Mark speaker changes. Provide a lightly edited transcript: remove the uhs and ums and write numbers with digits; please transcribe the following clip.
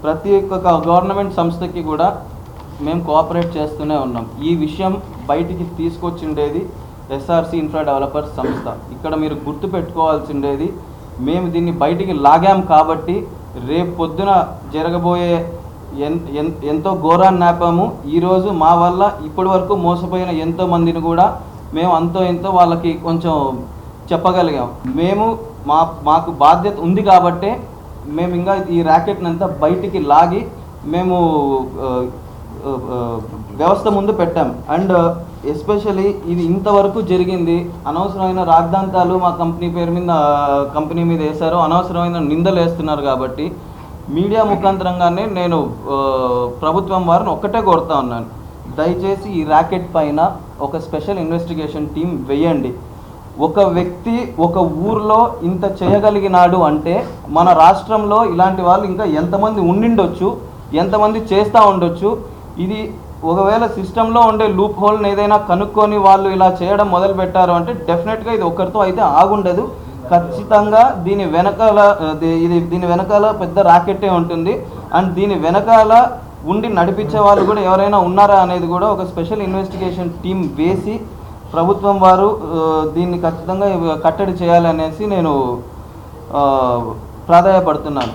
Speaker 1: ప్రతి ఒక్క గవర్నమెంట్ సంస్థకి కూడా మేము కోఆపరేట్ చేస్తూనే ఉన్నాం. ఈ విషయం బయటికి తీసుకొచ్చిండేది ఎస్ఆర్సి ఇన్ఫ్రా డెవలపర్స్ సంస్థ. ఇక్కడ మీరు గుర్తు పెట్టుకోవాల్సిండేది, మేము దీన్ని బయటికి లాగాం కాబట్టి రేపు పొద్దున జరగబోయే ఎంతో ఘోరాన్ని నాపాము. ఈరోజు మా వల్ల ఇప్పటి వరకు మోసపోయిన ఎంతోమందిని కూడా మేము ఎంతో వాళ్ళకి కొంచెం చెప్పగలిగాం. మాకు బాధ్యత ఉంది కాబట్టే మేము ఇంకా ఈ ర్యాకెట్ని అంతా బయటికి లాగి మేము వ్యవస్థ ముందు పెట్టాం. అండ్ ఎస్పెషలీ ఇది ఇంతవరకు జరిగింది అనవసరమైన రాద్ధాంతాలు మా కంపెనీ మీద వేశారు, అనవసరమైన నిందలు వేస్తున్నారు. కాబట్టి మీడియా ముఖాంతరంగానే నేను ప్రభుత్వం వారిని ఒక్కటే కోరుతా ఉన్నాను, దయచేసి ఈ ర్యాకెట్ పైన ఒక స్పెషల్ ఇన్వెస్టిగేషన్ టీం వేయండి. ఒక వ్యక్తి ఒక ఊర్లో ఇంత చేయగలిగినాడు అంటే మన రాష్ట్రంలో ఇలాంటి వాళ్ళు ఇంకా ఎంతమంది ఉండిండొచ్చు, ఎంతమంది చేస్తూ ఉండొచ్చు. ఇది ఒకవేళ సిస్టంలో ఉండే లూప్ హోల్ని ఏదైనా కనుక్కొని వాళ్ళు ఇలా చేయడం మొదలు పెట్టారు అంటే డెఫినెట్గా ఇది ఒకరితో అయితే ఆగుండదు. ఖచ్చితంగా దీని వెనకాల పెద్ద రాకెట్టే ఉంటుంది. అండ్ దీని వెనకాల ఉండి నడిపించే వాళ్ళు కూడా ఎవరైనా ఉన్నారా అనేది కూడా ఒక స్పెషల్ ఇన్వెస్టిగేషన్ టీం వేసి ప్రభుత్వం వారు దీన్ని ఖచ్చితంగా కట్టడి చేయాలనేసి నేను ప్రాధాన్యపడుతున్నాను.